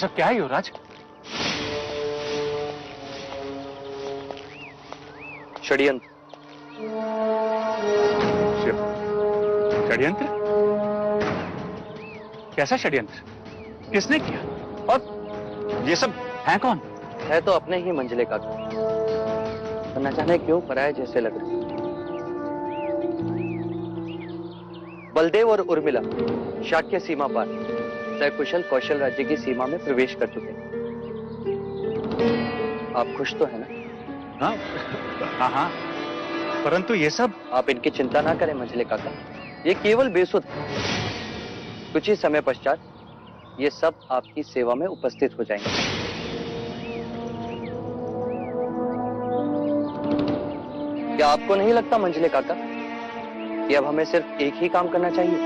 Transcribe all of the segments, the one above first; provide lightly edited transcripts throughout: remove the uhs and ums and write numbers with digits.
सब क्या है युवराज? षड्यंत्र। षड्यंत्र? कैसा षड्यंत्र? किसने किया? और ये सब है कौन? है तो अपने ही मंझले का, पर न जाने क्यों पराये जैसे लग रहे। बलदेव और उर्मिला शाक्य सीमा पार सकुशल कौशल राज्य की सीमा में प्रवेश कर चुके हैं। आप खुश तो है ना? हाँ हाँ हाँ, परंतु ये सब। आप इनकी चिंता ना करें मंझले काका, ये केवल बेसुध है। कुछ ही समय पश्चात ये सब आपकी सेवा में उपस्थित हो जाएंगे। क्या आपको नहीं लगता मंझले काका कि अब हमें सिर्फ एक ही काम करना चाहिए?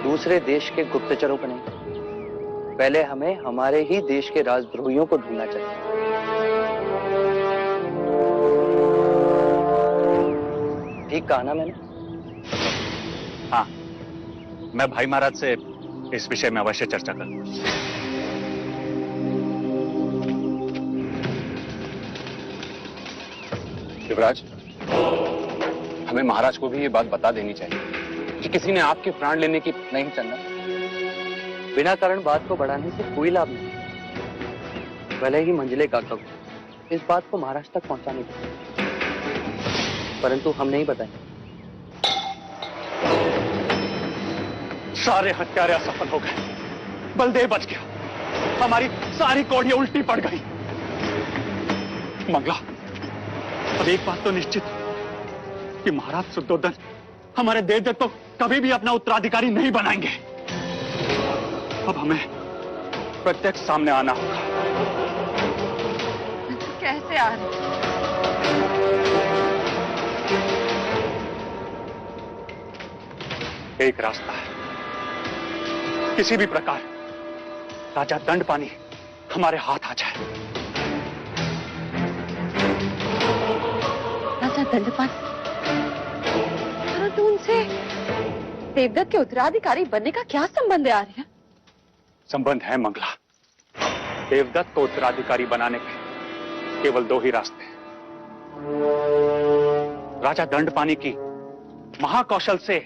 दूसरे देश के गुप्तचरों को नहीं, पहले हमें हमारे ही देश के राजद्रोहियों को ढूंढना चाहिए। ठीक कहा ना मैंने? हाँ, मैं भाई महाराज से इस विषय में अवश्य चर्चा करूंगा। युवराज, हमें महाराज को भी ये बात बता देनी चाहिए कि किसी ने आपके प्राण लेने की नहीं चलना। बिना कारण बात को बढ़ाने से कोई लाभ नहीं। भले ही मंझले काका को इस बात को महाराज तक पहुंचाने की, परंतु हम नहीं बताएंगे। सारे हत्यारे असफल हो गए, बलदेव बच गया, हमारी सारी कौड़ियां उल्टी पड़ गई। मंगला, अब एक बात तो निश्चित कि महाराज शुद्धोधन हमारे देवदत्त को कभी भी अपना उत्तराधिकारी नहीं बनाएंगे। अब हमें प्रत्यक्ष सामने आना होगा। कैसे आ रहे? एक रास्ता है, किसी भी प्रकार राजा दंडपानी हमारे हाथ आ जाए। राजा दंडपानी? परंतु उनसे देवदत्त के उत्तराधिकारी बनने का क्या संबंध है आर्य? संबंध है मंगला। देवदत्त को उत्तराधिकारी बनाने के केवल दो ही रास्ते हैं। राजा दंडपानी की महाकौशल से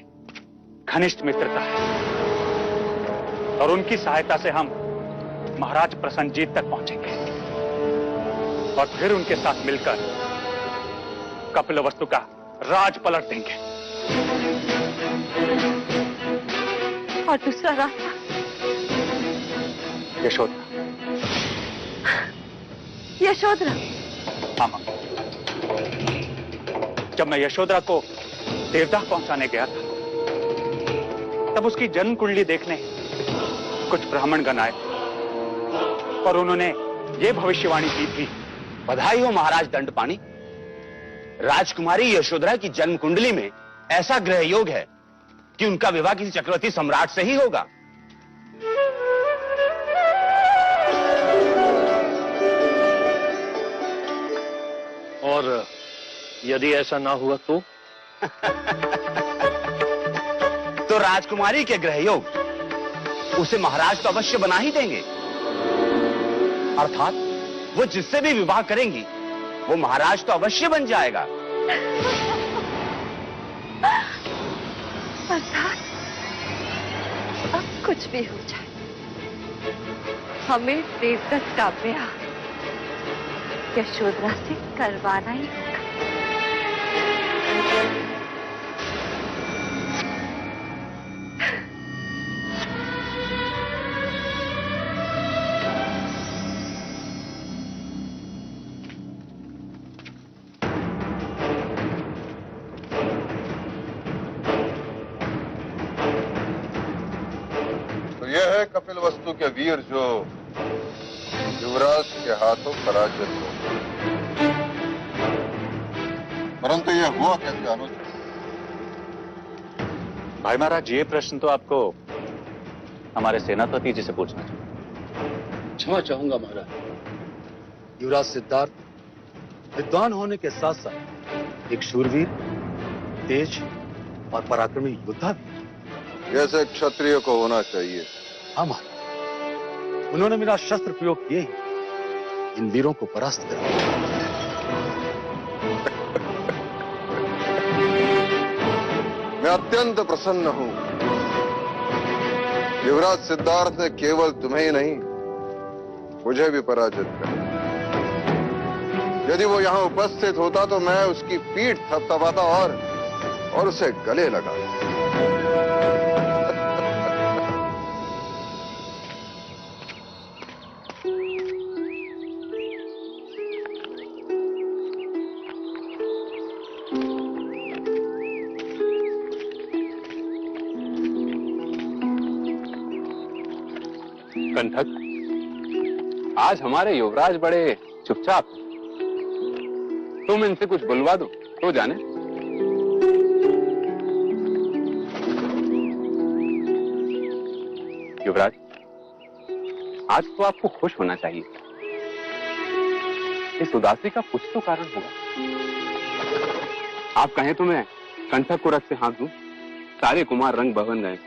घनिष्ठ मित्रता है और उनकी सहायता से हम महाराज प्रसन्नजीत तक पहुंचेंगे और फिर उनके साथ मिलकर कपिलवस्तु का राज पलट देंगे। और दूसरा रास्ता? यशोधरा। यशोधरा? हाँ मां, जब मैं यशोधरा को देवदाह पहुंचाने गया था तब उसकी जन्म कुंडली देखने कुछ ब्राह्मणगण आए और उन्होंने ये भविष्यवाणी की थी। बधाई हो महाराज दंडपानी, राजकुमारी यशोधरा की जन्म कुंडली में ऐसा ग्रह योग है कि उनका विवाह किसी चक्रवर्ती सम्राट से ही होगा। और यदि ऐसा ना हुआ तो? तो राजकुमारी के ग्रह योग उसे महाराज तो अवश्य बना ही देंगे। अर्थात वो जिससे भी विवाह करेंगी वो महाराज तो अवश्य बन जाएगा। अर्थात अब कुछ भी हो जाए हमें देवदत्त का ब्याह यशोधरा से करवाना ही होगा। यह है कपिलवस्तु के वीर जो युवराज के हाथों पराजित हो, परंतु यह हुआ कैसे अनुचित? भाई महाराज, ये प्रश्न तो आपको हमारे सेनापति जी से पूछना चाहिए। क्षमा चाहूंगा महाराज। युवराज सिद्धार्थ विद्वान होने के साथ साथ एक शूरवीर, तेज और पराक्रमी योद्धा भी। जैसे क्षत्रिय को होना चाहिए। हाँ महाराज, उन्होंने मेरा शस्त्र प्रयोग किए ही इन वीरों को परास्त कर दिया। मैं अत्यंत प्रसन्न हूं। युवराज सिद्धार्थ ने केवल तुम्हें ही नहीं, मुझे भी पराजित कर दिया। यदि वो यहां उपस्थित होता तो मैं उसकी पीठ थपथपाता और उसे गले लगा। कंठक, आज हमारे युवराज बड़े चुपचाप। तुम इनसे कुछ बुलवा दो तो जाने। युवराज, आज तो आपको खुश होना चाहिए। इस उदासी का कुछ तो कारण होगा। आप कहें तो मैं कंठक को रथ से हाथ दूं। सारे कुमार रंग भवन गए।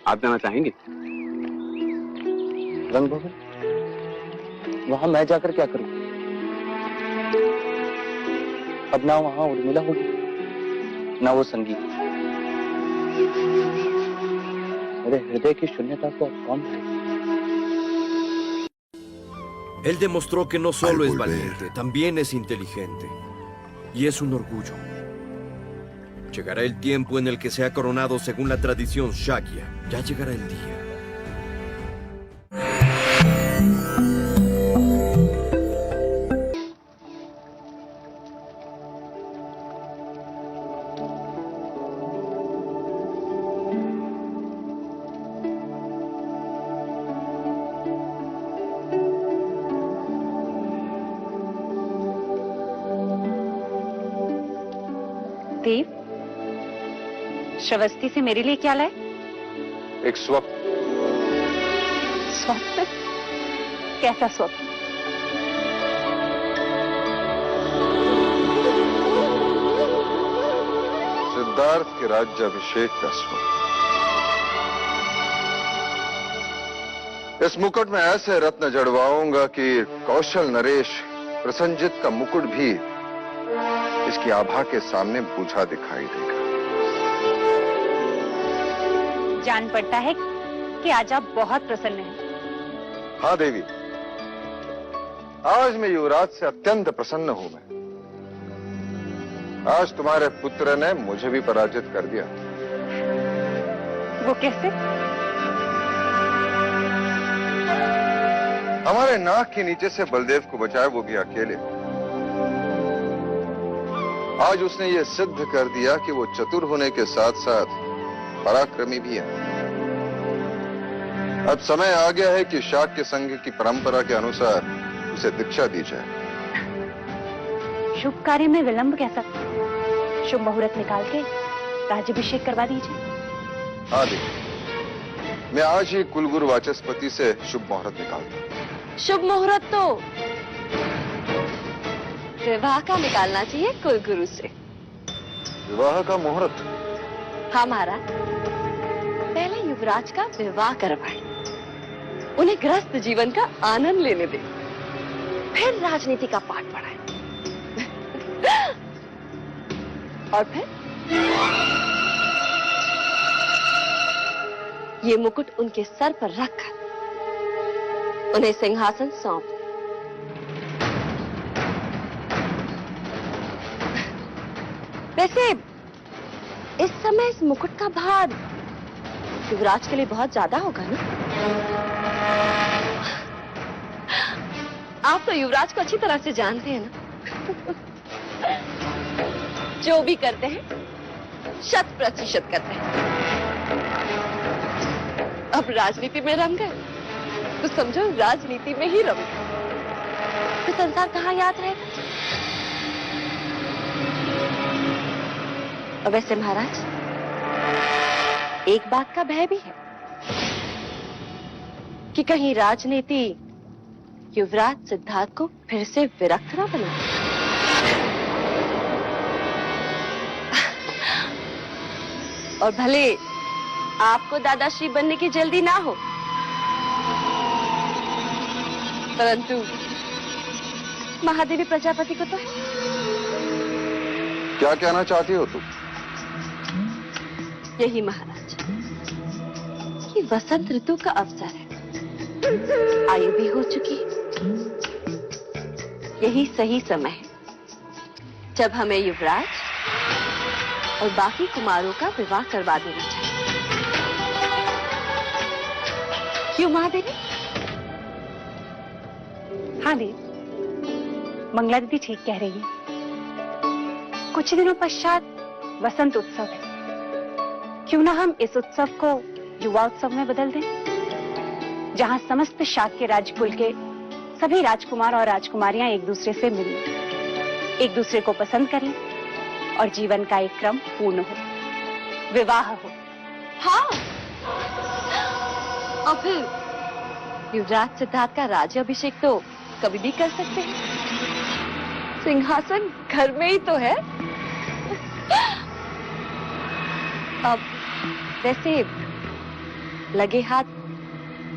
आप जाना चाहेंगे? रंग भवन? वहां मैं जाकर क्या करूं? अब ना वहां उर्मिला होगी, ना वो संगीत। मेरे हृदय की शून्यता को अब कौन भरे? Él demostró que no solo Al es volver. valiente, también es inteligente. Y es un orgullo. Llegará el tiempo en el que sea coronado según la tradición Shakya. Ya llegará el día. देव, श्रवस्ती से मेरे लिए क्या लाए? एक स्वप्न। स्वप्न? कैसा स्वप्न? सिद्धार्थ के राज्याभिषेक का स्वप्न। इस मुकुट में ऐसे रत्न जड़वाऊंगा कि कौशल नरेश प्रसन्नजीत का मुकुट भी इसकी आभा के सामने बूझा दिखाई देगा। जान पड़ता है कि आज आप बहुत प्रसन्न हैं। हाँ देवी, आज मैं युवराज से अत्यंत प्रसन्न हूं। मैं आज तुम्हारे पुत्र ने मुझे भी पराजित कर दिया। वो कैसे? हमारे नाक के नीचे से बलदेव को बचाया, वो भी अकेले। आज उसने ये सिद्ध कर दिया कि वो चतुर होने के साथ साथ पराक्रमी भी है। अब समय आ गया है कि शाक्य संघ की परंपरा के अनुसार उसे दीक्षा दी जाए। शुभ कार्य में विलंब कैसा? शुभ मुहूर्त निकाल के राज्याभिषेक करवा दीजिए। हाँ देवी, मैं आज ही कुलगुरु वाचस्पति से शुभ मुहूर्त निकालता हूं। शुभ मुहूर्त तो विवाह का निकालना चाहिए कुलगुरु से। विवाह का मुहूर्त? हाँ महाराज, पहले युवराज का विवाह करवाएं, उन्हें गृहस्थ जीवन का आनंद लेने दें, फिर राजनीति का पाठ पढ़ाएं। और फिर ये मुकुट उनके सर पर रखकर उन्हें सिंहासन सौंप दें। वैसे इस समय इस मुकुट का भार युवराज के लिए बहुत ज्यादा होगा ना? आप तो युवराज को अच्छी तरह से जानते हैं ना? जो भी करते हैं 100% करते हैं। अब राजनीति में रम गए तो समझो राजनीति में ही रम गए, तो संसार कहाँ याद रहेगा? और वैसे महाराज, एक बात का भय भी है कि कहीं राजनीति युवराज सिद्धार्थ को फिर से विरक्त ना बना। और भले आपको दादाश्री बनने की जल्दी ना हो, परंतु महादेवी प्रजापति को तो है। क्या कहना चाहती हो तुम? यही महाराज कि वसंत ऋतु का अवसर है, आयु भी हो चुकी है। यही सही समय है जब हमें युवराज और बाकी कुमारों का विवाह करवा देना चाहिए। क्यों महादेवी? हाँ देव, मंगला दीदी ठीक कह रही है। कुछ ही दिनों पश्चात वसंत उत्सव है। क्यों ना हम इस उत्सव को युवा उत्सव में बदल दें, जहां समस्त शाक्य राजकुल के सभी राजकुमार और राजकुमारियां एक दूसरे से मिलें, एक दूसरे को पसंद करें और जीवन का एक क्रम पूर्ण हो, विवाह हो। हाँ, और फिर युवराज सिद्धार्थ का राज्य अभिषेक तो कभी भी कर सकते हैं। सिंहासन घर में ही तो है। अब वैसे लगे हाथ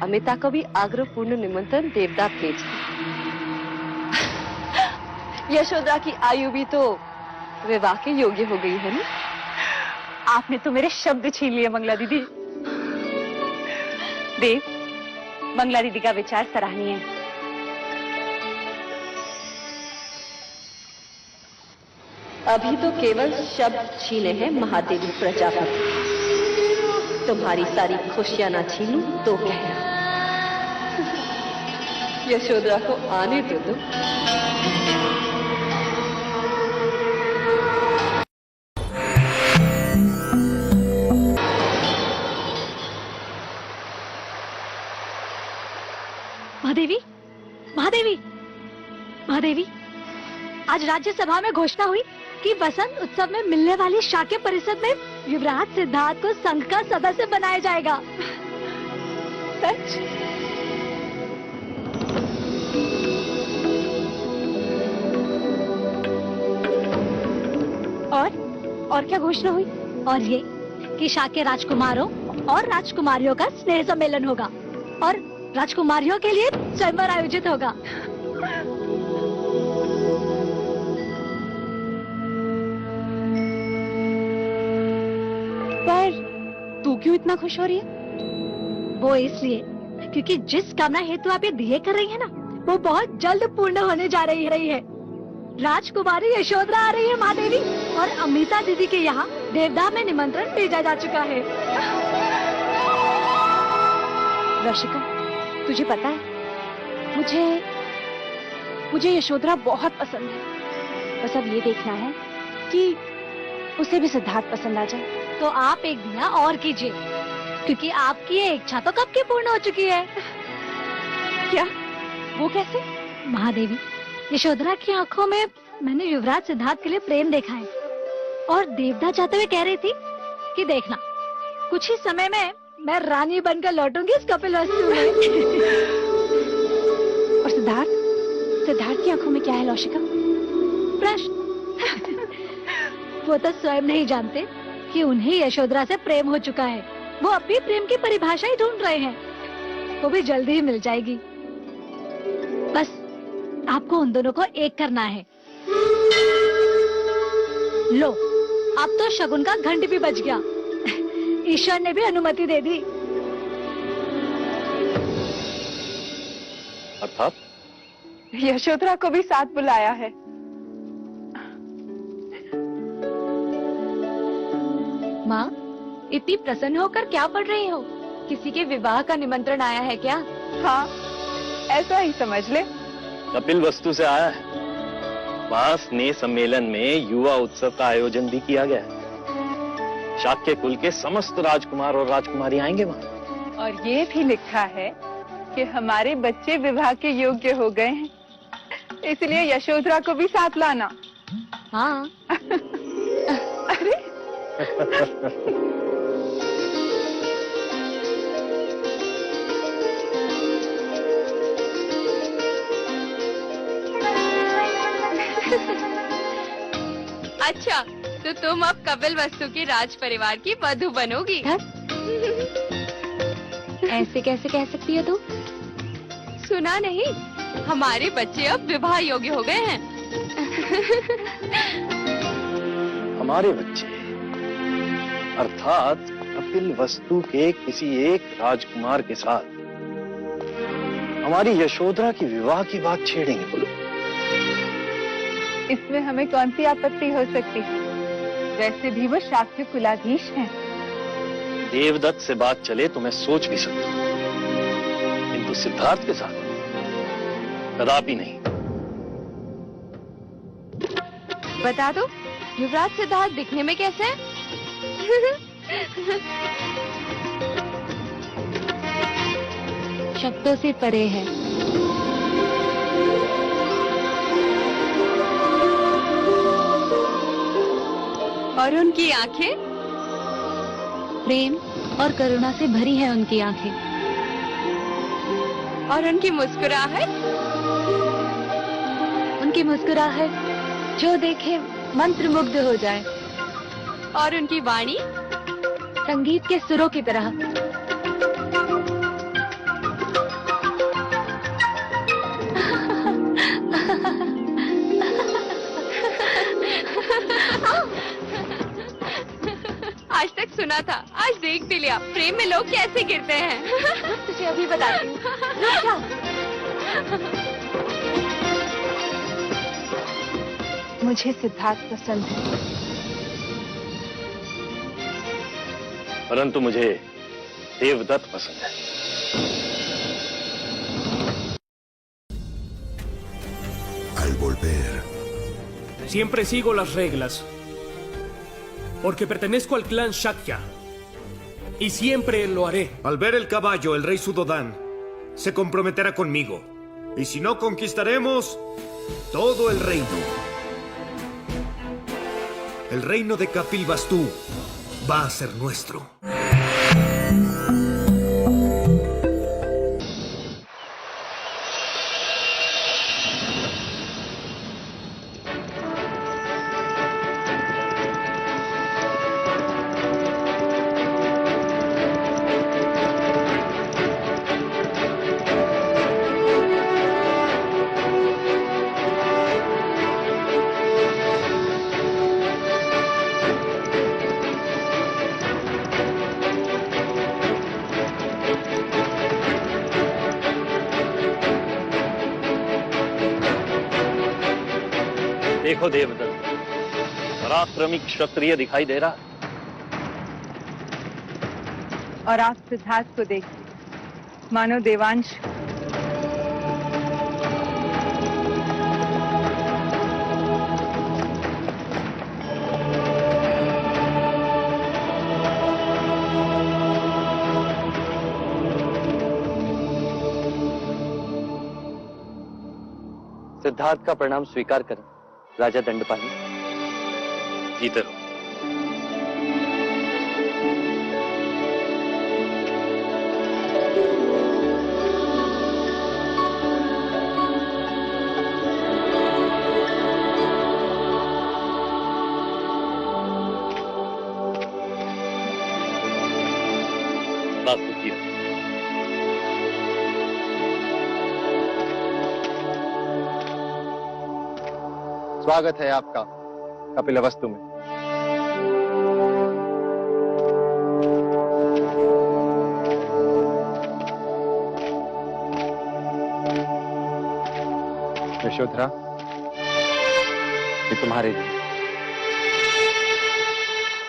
अमिता को भी आग्रहपूर्ण निमंत्रण देवदा भेज। यशोदा की आयु भी तो विवाह के योग्य हो गई है ना? आपने तो मेरे शब्द छीन लिए मंगला दीदी। देव, मंगला दीदी का विचार सराहनीय है। अभी तो केवल शब्द छीने हैं महादेवी प्रजापति। तुम्हारी सारी खुशियां ना छीनूं तो कहना। यशोदा को आने दो। महादेवी, महादेवी, महादेवी, आज राज्यसभा में घोषणा हुई कि वसंत उत्सव में मिलने वाली शाक्य परिषद में युवराज सिद्धार्थ को संघ का सदस्य बनाया जाएगा। सच? और क्या घोषणा हुई? और ये कि शाक्य राजकुमारों और राजकुमारियों का स्नेह सम्मेलन होगा और राजकुमारियों के लिए स्वयंवर आयोजित होगा। पर तू क्यों इतना खुश हो रही है? वो इसलिए क्योंकि जिस कामना हेतु आप ये दिए कर रही है ना, वो बहुत जल्द पूर्ण होने जा रही है। राजकुमारी यशोधरा आ रही है महादेवी, और अमिता दीदी के यहाँ देवदा में निमंत्रण भेजा जा चुका है। रशिका, तुझे पता है, मुझे यशोधरा बहुत पसंद है। बस अब ये देखना है कि उसे भी सिद्धार्थ पसंद आ जाए। तो आप एक दिया और कीजिए, क्योंकि आपकी ये इच्छा तो कब की पूर्ण हो चुकी है। क्या? वो कैसे? महादेवी, यशोधरा की आंखों में मैंने युवराज सिद्धार्थ के लिए प्रेम देखा है, और देवदा चाहते हुए कह रही थी कि देखना, कुछ ही समय में मैं रानी बनकर लौटूंगी इस कपिलवस्तु में। और सिद्धार्थ की आंखों में क्या है लौशिका? प्रश्न। वो तो स्वयं नहीं जानते कि उन्हें यशोधरा से प्रेम हो चुका है। वो अपनी प्रेम की परिभाषा ही ढूंढ रहे हैं। वो भी जल्दी ही मिल जाएगी। बस आपको उन दोनों को एक करना है। लो, अब तो शगुन का घंट भी बज गया। ईश्वर ने भी अनुमति दे दी। अर्थात यशोधरा को भी साथ बुलाया है। माँ, इतनी प्रसन्न होकर क्या पढ़ रही हो? किसी के विवाह का निमंत्रण आया है क्या? हाँ, ऐसा ही समझ ले। कपिल वस्तु से आया है। वहाँ स्नेह सम्मेलन में युवा उत्सव का आयोजन भी किया गया है। शाक्य कुल के समस्त राजकुमार और राजकुमारी आएंगे वहाँ। और ये भी लिखा है कि हमारे बच्चे विवाह के योग्य हो गए हैं, इसलिए यशोधरा को भी साथ लाना। हाँ। अरे अच्छा, तो तुम अब कपिल वस्तु की राज परिवार की वधू बनोगी? ऐसे कैसे कह सकती है तू? सुना नहीं? हमारे बच्चे अब विवाह योग्य हो गए हैं। हमारे बच्चे अर्थात कपिल वस्तु के किसी एक राजकुमार के साथ हमारी यशोधरा की विवाह की बात छेड़ेंगे बोलो। इसमें हमें कौन सी आपत्ति हो सकती है? वैसे भी वो शाक्य कुलाधीश हैं। देवदत्त से बात चले तो मैं सोच भी सकता हूं, किंतु सिद्धार्थ के साथ कदापि नहीं। बता दो, युवराज सिद्धार्थ दिखने में कैसे हैं? शब्दों से परे है। और उनकी आंखें? प्रेम और करुणा से भरी है उनकी आंखें। और उनकी मुस्कुराहट? उनकी मुस्कुराहट जो देखे मंत्रमुग्ध हो जाए। और उनकी वाणी? संगीत के सुरों की तरह। आज तक सुना था, आज देख भी लिया, प्रेम में लोग कैसे गिरते हैं। तुझे अभी बताती हूँ। रुक जा। मुझे सिद्धार्थ पसंद है, परंतु मुझे देवदत्त पसंद है। Al volver, Siempre sigo las reglas, porque pertenezco al clan Shakya, y siempre lo haré. Al ver el caballo, el rey Sudodan se comprometerá conmigo, y si no conquistaremos todo el reino. El reino de Kapil Vastu va a ser nuestro. देखो देवदत्त, पराक्रमी क्षत्रिय दिखाई दे रहा। और आप सिद्धार्थ को देखिए, मानो देवांश। सिद्धार्थ का प्रणाम स्वीकार करें राजा दंडपाणी। जीते रहो। बात सुखी रहो। स्वागत है आपका कपिलवस्तु में। यशोधरा, ये तुम्हारे लिए।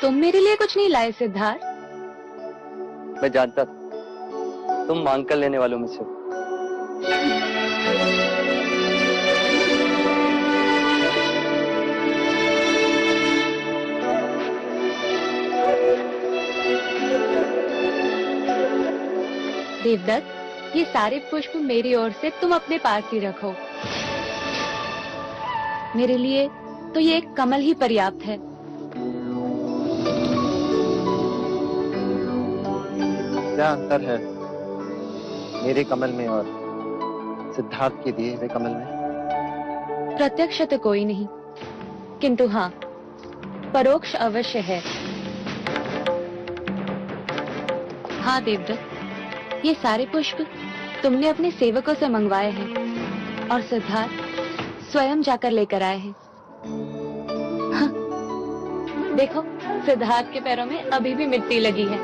तुम मेरे लिए कुछ नहीं लाए सिद्धार्थ? मैं जानता था तुम मांग कर लेने वालों में से हो। देवदत्त, ये सारे पुष्प मेरी ओर से तुम अपने पास ही रखो। मेरे लिए तो ये एक कमल ही पर्याप्त है। क्या अंतर है मेरे कमल में और सिद्धार्थ के दिए हुए कमल में? प्रत्यक्ष तो कोई नहीं, किंतु हाँ, परोक्ष अवश्य है। हाँ देवदत्त, ये सारे पुष्प तुमने अपने सेवकों से मंगवाए हैं। और सिद्धार्थ स्वयं जाकर लेकर आए हैं। हाँ, देखो सिद्धार्थ के पैरों में अभी भी मिट्टी लगी है।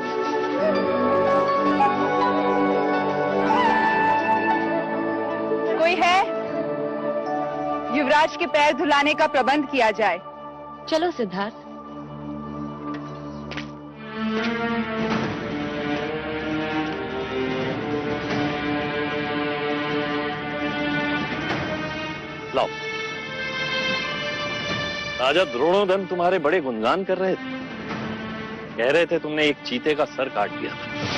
कोई है? युवराज के पैर धुलाने का प्रबंध किया जाए। चलो सिद्धार्थ। लाओ। राजा द्रोणोधन तुम्हारे बड़े गुणगान कर रहे थे। कह रहे थे तुमने एक चीते का सर काट दिया था।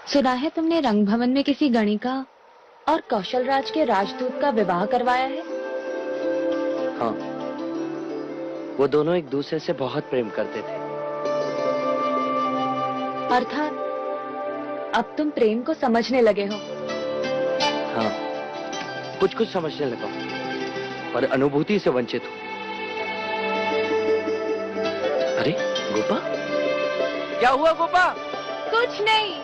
सुना है तुमने रंगभवन में किसी गणिका और कौशल राज के राजदूत का विवाह करवाया है। हाँ, वो दोनों एक दूसरे से बहुत प्रेम करते थे। अर्थात अब तुम प्रेम को समझने लगे हो। हाँ, कुछ कुछ समझने लगा हूं, पर अनुभूति से वंचित हूं। अरे गोपा, क्या हुआ गोपा? कुछ नहीं।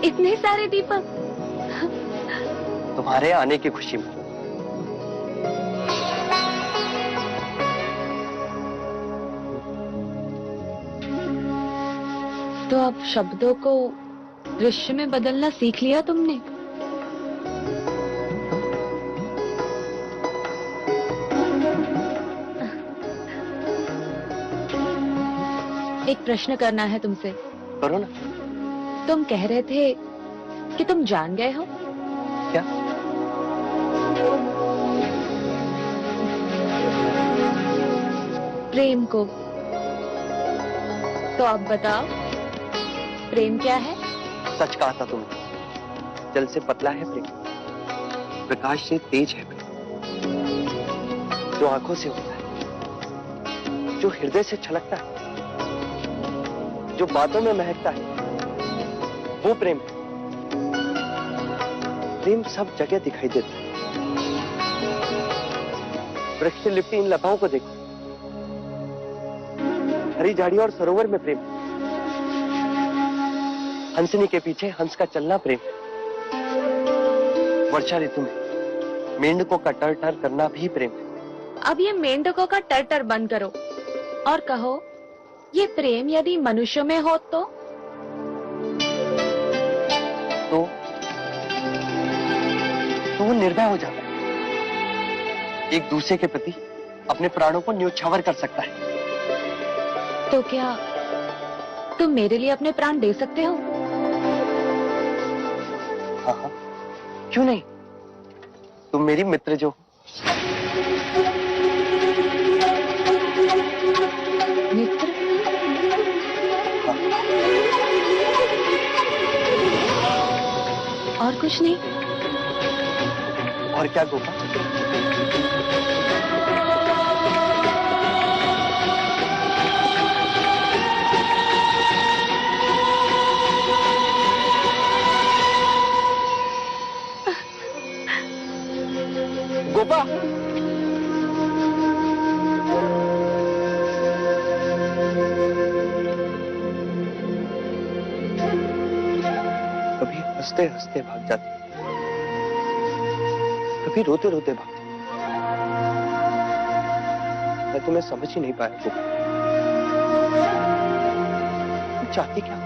इतने सारे दीपक तुम्हारे आने की खुशी में। तो अब शब्दों को दृश्य में बदलना सीख लिया तुमने। एक प्रश्न करना है तुमसे। करो ना। तुम कह रहे थे कि तुम जान गए हो। क्या? प्रेम को। तो अब बताओ, प्रेम क्या है? सच कहा था तुमने। जल से पतला है प्रेम, प्रकाश से तेज है प्रेम। जो आंखों से होता है, जो हृदय से छलकता है, जो बातों में महकता है, वो प्रेम है। प्रेम सब जगह दिखाई देता है। वृक्ष से लिपटी इन लताओं को देखो, हरी झाड़ियों और सरोवर में प्रेम। हंसनी के पीछे हंस का चलना प्रेम। वर्षा ऋतु में मेंढकों का टर टर करना भी प्रेम है। अब ये मेंढकों का टर टर बंद करो और कहो, ये प्रेम यदि मनुष्यों में हो तो वो निर्भय हो जाता है। एक दूसरे के प्रति अपने प्राणों को न्योछावर कर सकता है। तो क्या तुम मेरे लिए अपने प्राण दे सकते हो? हाँ हाँ, क्यों नहीं? तुम मेरी मित्र जो। मित्र? हाँ। और कुछ नहीं? और क्या गोपा? गोपा, कभी हंसते हंसते भाग जाती, कभी रोते रोते भाग। मैं तुम्हें समझ ही नहीं पाया गोपा। तुम चाहती क्या?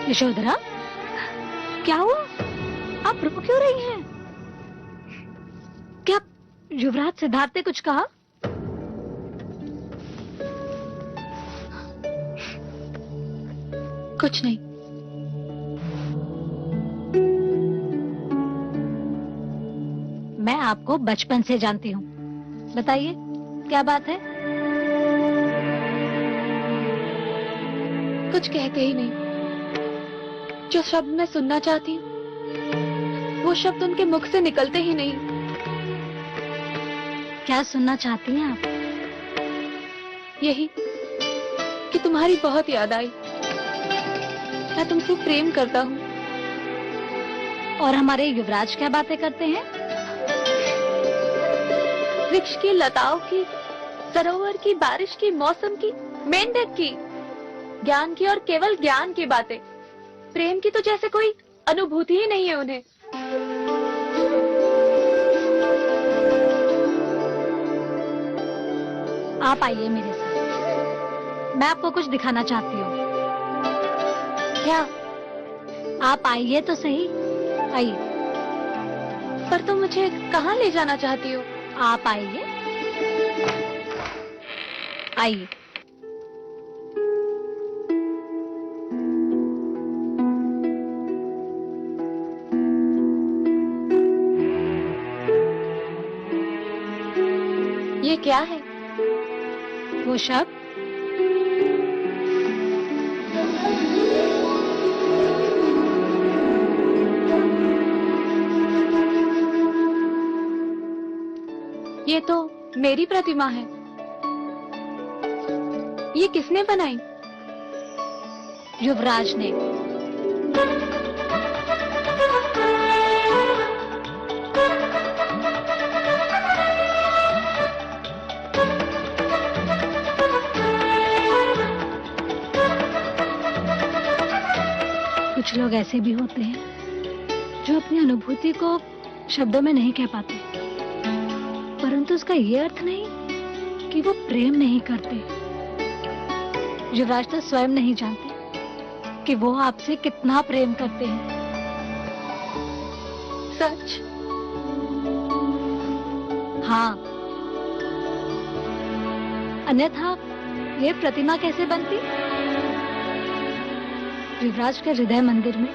यशोधरा, क्या हुआ? आप रो क्यों रही हैं? क्या युवराज सिद्धार्थ ने कुछ कहा? कुछ नहीं। मैं आपको बचपन से जानती हूँ। बताइए, क्या बात है? कुछ कहते ही नहीं। जो शब्द मैं सुनना चाहती हूँ वो शब्द उनके मुख से निकलते ही नहीं। क्या सुनना चाहती हैं आप? यही कि तुम्हारी बहुत याद आई। मैं तुमसे प्रेम करता हूँ। और हमारे युवराज क्या बातें करते हैं? वृक्ष की, लताओं की, सरोवर की, बारिश की, मौसम की, मेंढक की, ज्ञान की और केवल ज्ञान की बातें। प्रेम की तो जैसे कोई अनुभूति ही नहीं है उन्हें। आप आइए मेरे साथ, मैं आपको कुछ दिखाना चाहती हूँ। क्या? आप आइए तो सही, आइए। पर तुम मुझे कहाँ ले जाना चाहती हो? आप आइए, आइए। ये क्या है? वो शब्द ये तो मेरी प्रतिमा है। ये किसने बनाई? युवराज ने। कुछ लोग ऐसे भी होते हैं जो अपनी अनुभूति को शब्दों में नहीं कह पाते, परंतु उसका ये अर्थ नहीं कि वो प्रेम नहीं करते। युवराज तो स्वयं नहीं जानते कि वो आपसे कितना प्रेम करते हैं। सच? हाँ, अन्यथा ये प्रतिमा कैसे बनती? युवराज के हृदय मंदिर में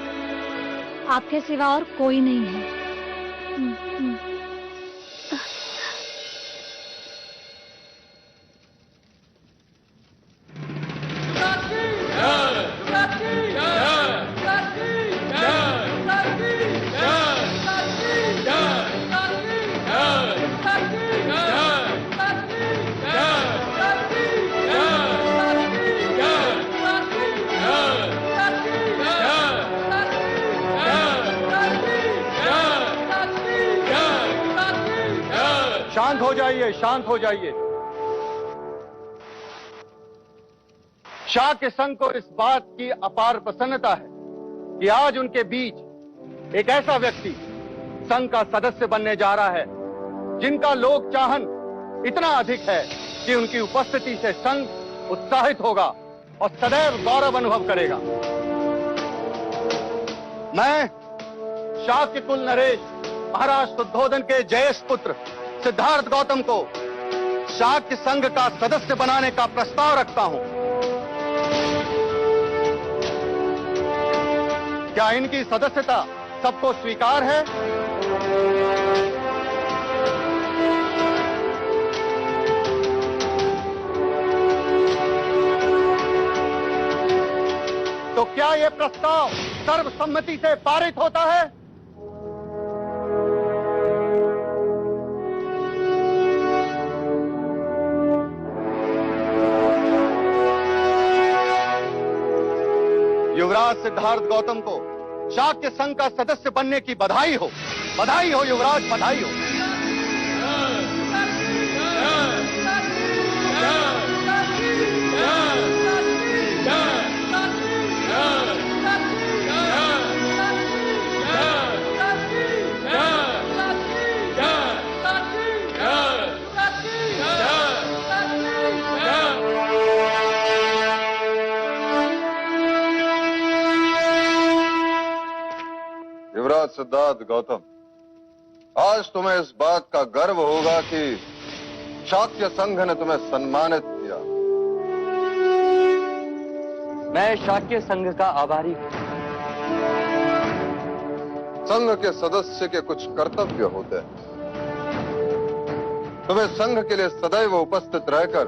आपके सिवा और कोई नहीं है। शांत हो जाइए, शांत हो जाइए। शाह के संघ को इस बात की अपार प्रसन्नता है कि आज उनके बीच एक ऐसा व्यक्ति संघ का सदस्य बनने जा रहा है जिनका लोक चाहन इतना अधिक है कि उनकी उपस्थिति से संघ उत्साहित होगा और सदैव गौरव अनुभव करेगा। मैं शाह के कुल नरेश महाराज शुद्धोधन के जयेश पुत्र सिद्धार्थ गौतम को शाक्य संघ का सदस्य बनाने का प्रस्ताव रखता हूं। क्या इनकी सदस्यता सबको स्वीकार है? तो क्या यह प्रस्ताव सर्वसम्मति से पारित होता है? युवराज सिद्धार्थ गौतम को शाक्य संघ का सदस्य बनने की बधाई हो। बधाई हो युवराज, बधाई हो। युवराज सिद्धार्थ गौतम, आज तुम्हें इस बात का गर्व होगा कि शाक्य संघ ने तुम्हें सम्मानित किया। मैं शाक्य संघ का आभारी हूं। संघ के सदस्य के कुछ कर्तव्य होते हैं। तुम्हें संघ के लिए सदैव उपस्थित रहकर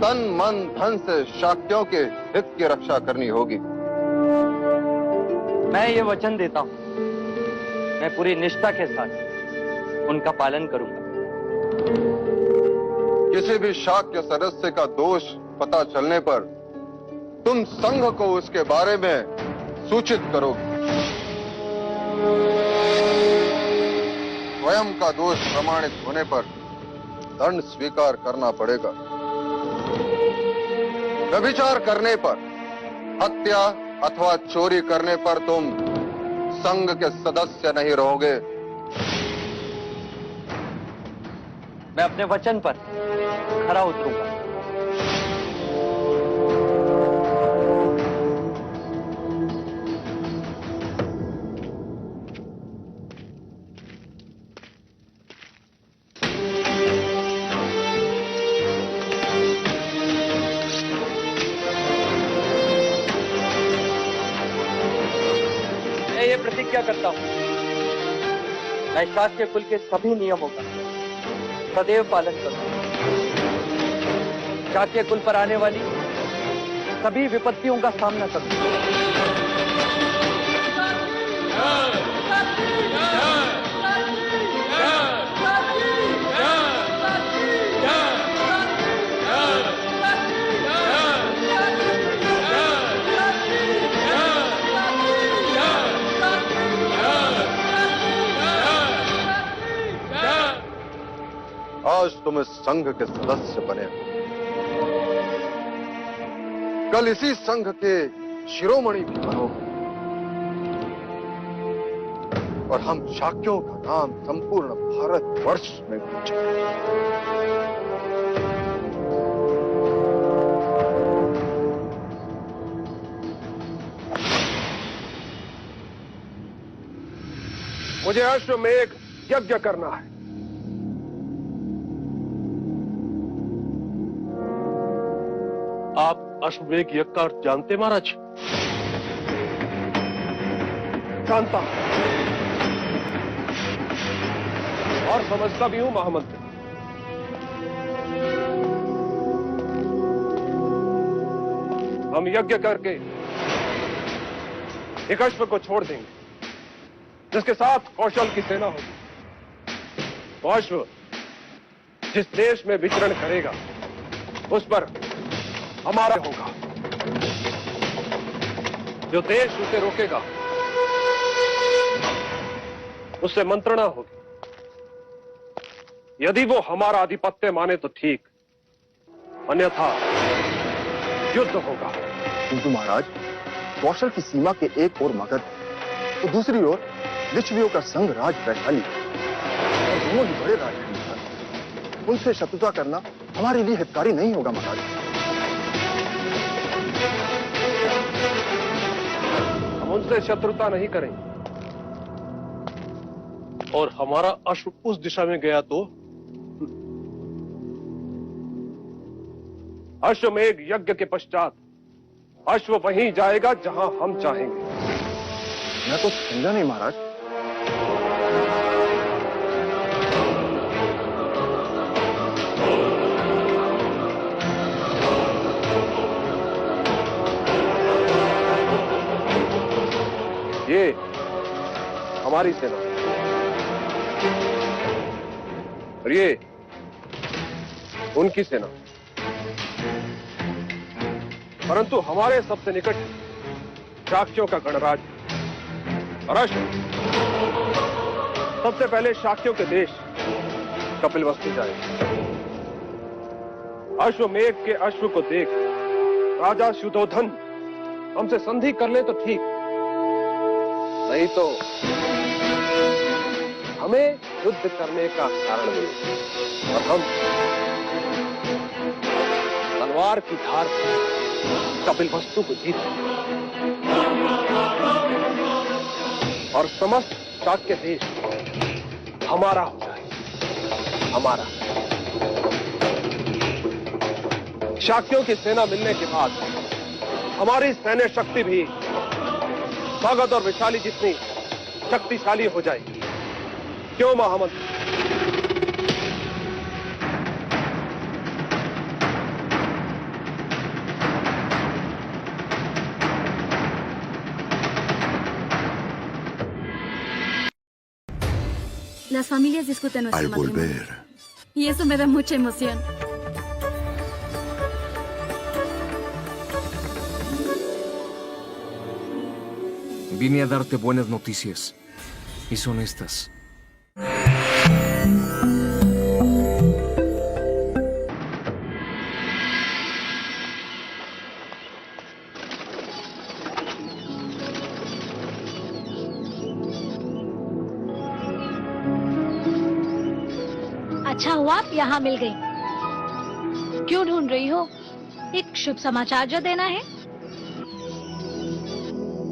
तन मन धन से शाक्यों के हित की रक्षा करनी होगी। मैं ये वचन देता हूं, मैं पूरी निष्ठा के साथ उनका पालन करूंगा। किसी भी शाक्य सदस्य का दोष पता चलने पर तुम संघ को उसके बारे में सूचित करोगे। स्वयं का दोष प्रमाणित होने पर दंड स्वीकार करना पड़ेगा। व्यभिचार करने पर, हत्या अथवा चोरी करने पर तुम संघ के सदस्य नहीं रहोगे। मैं अपने वचन पर खरा उतरूंगा। मैं ये प्रतिज्ञा करता हूं, मैं शाक्य कुल के सभी नियमों का सदैव पालन करूंगा। शाक्य कुल पर आने वाली सभी विपत्तियों का सामना करूंगा। आज तुम इस संघ के सदस्य बने हो, कल इसी संघ के शिरोमणि भी बनोगे और हम शाक्यों का नाम संपूर्ण भारतवर्ष में गूंजेगा। मुझे अश्वमेघ यज्ञ करना है। आप अश्वमेघ यज्ञ का अर्थ जानते महाराज? जानता हूं और समझता भी हूं महामंत्री। हम यज्ञ करके एक अश्व को छोड़ देंगे जिसके साथ कौशल की सेना होगी। तो अश्व जिस देश में विचरण करेगा उस पर हमारा होगा। जो देश उसे रोकेगा उससे मंत्रणा होगी। यदि वो हमारा आधिपत्य माने तो ठीक, अन्यथा युद्ध होगा। किंतु महाराज, कौशल की सीमा के एक ओर मगध तो दूसरी ओर लिच्छवियों का संघ राज वैशाली, और दोनों ही बड़े राजधानी हैं। उनसे शत्रुता करना हमारे लिए हितकारी नहीं होगा महाराज। हम उनसे शत्रुता नहीं करेंगे और हमारा अश्व उस दिशा में गया तो अश्वमेघ यज्ञ के पश्चात अश्व वहीं जाएगा जहां हम चाहेंगे। मैं तो समझा नहीं महाराज। ये हमारी सेना और ये उनकी सेना, परंतु हमारे सबसे निकट शाक्यों का गणराज और अश्व सबसे पहले शाक्यों के देश कपिलवस्तु जाएगा। अश्वमेघ के अश्व को देख राजा शुद्धोधन हमसे संधि कर ले तो ठीक, नहीं तो हमें युद्ध करने का कारण मिले और हम तलवार की धार से कपिलवस्तु को जीत और समस्त शाक्य देश हमारा हो जाए, हमारा। शाक्यों की सेना मिलने के बाद हमारी सैन्य शक्ति भी मगध और वैशाली जितनी शक्तिशाली हो जाएगी। क्यों महामंत्री? Las familias discuten nuestro Al matrimonio. volver, Y eso me da mucha emoción. Vine a darte buenas noticias. Y son estas. अच्छा हुआ आप यहाँ मिल गई। क्यों ढूंढ रही हो? एक शुभ समाचार जो देना है।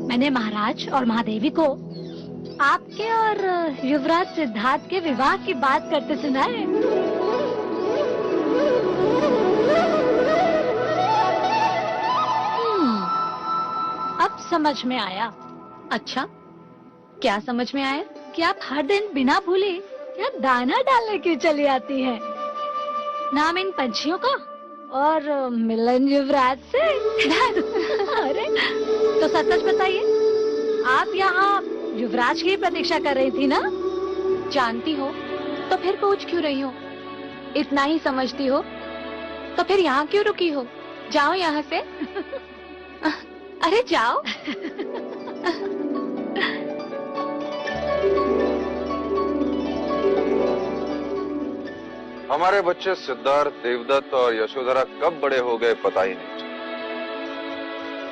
मैंने महाराज और महादेवी को आपके और युवराज सिद्धार्थ के विवाह की बात करते सुना है। अब समझ में आया। अच्छा, क्या समझ में आया? कि आप हर दिन बिना भूले क्या दाना डालने क्यों चली आती है? नाम इन पंछियों का और मिलन युवराज से। अरे तो सच सच बताइए, आप यहाँ युवराज की प्रतीक्षा कर रही थी ना? जानती हो तो फिर पूछ क्यों रही हो? इतना ही समझती हो तो फिर यहाँ क्यों रुकी हो? जाओ यहाँ से। अरे जाओ। हमारे बच्चे सिद्धार्थ, देवदत्त और यशोधरा कब बड़े हो गए पता ही नहीं चला।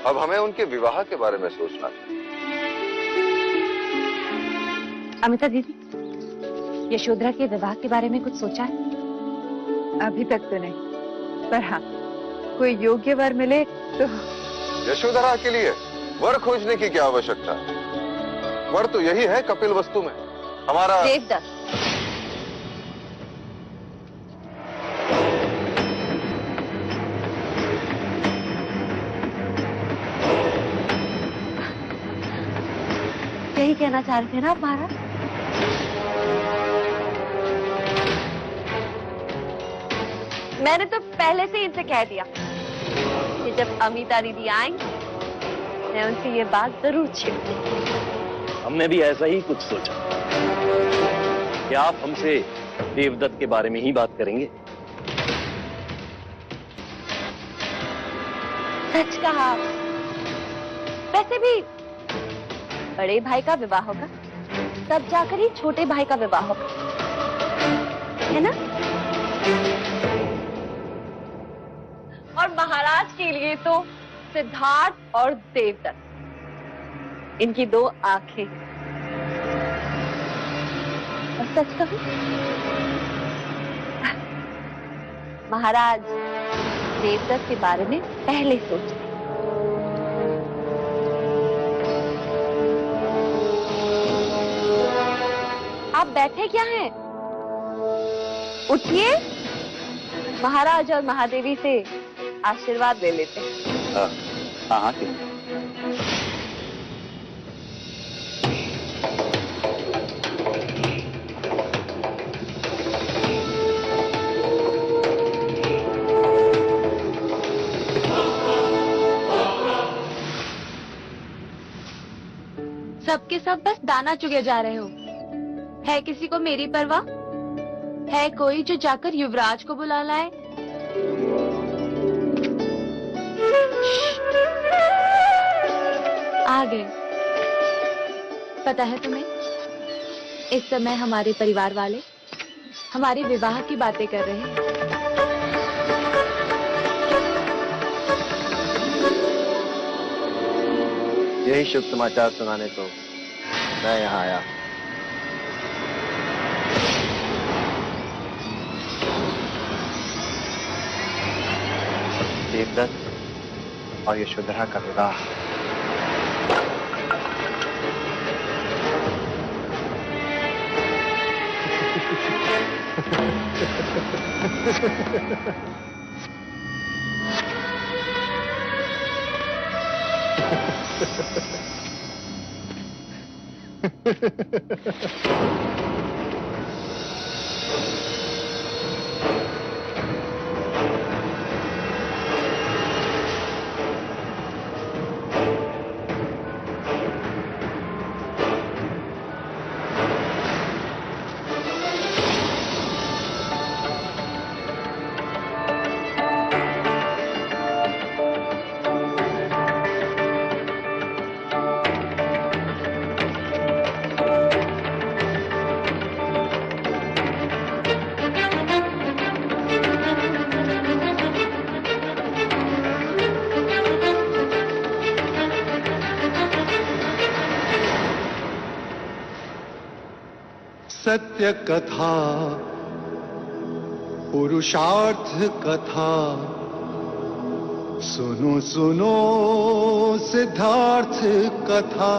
अब हमें उनके विवाह के बारे में सोचना है। अमिता दीदी, यशोधरा के विवाह के बारे में कुछ सोचा है? अभी तक तो नहीं, पर हाँ, कोई योग्य वर मिले तो। यशोधरा के लिए वर खोजने की क्या आवश्यकता है? वर तो यही है कपिल वस्तु में हमारा देवदत्त। यही कहना चाह रहे थे ना आप महाराज? मैंने तो पहले से इनसे कह दिया कि जब अमिता दीदी आएंगी मैं उनसे ये बात जरूर छेड़ूंगी। हमने भी ऐसा ही कुछ सोचा कि आप हमसे देवदत्त के बारे में ही बात करेंगे। सच कहा। वैसे भी बड़े भाई का विवाह होगा, तब जाकर ही छोटे भाई का विवाह होगा, है ना? और महाराज के लिए तो सिद्धार्थ और देवदत्त, इनकी दो आंखें। और सच कहूं, महाराज देवदत्त के बारे में पहले सोचे। आप बैठे क्या हैं? उठिए, महाराज और महादेवी से आशीर्वाद ले लेते हैं। हाँ सबके सब बस दाना चुगे जा रहे हो। है किसी को मेरी परवाह? है कोई जो जाकर युवराज को बुला लाए? आ गए। पता है तुम्हें, इस समय हमारे परिवार वाले हमारे विवाह की बातें कर रहे हैं। यही शुभ समाचार सुनाने तो मैं यहाँ आया। देवदत्त और यशोधरा का विवाह। सत्य कथा, पुरुषार्थ कथा, सुनो सुनो सिद्धार्थ कथा।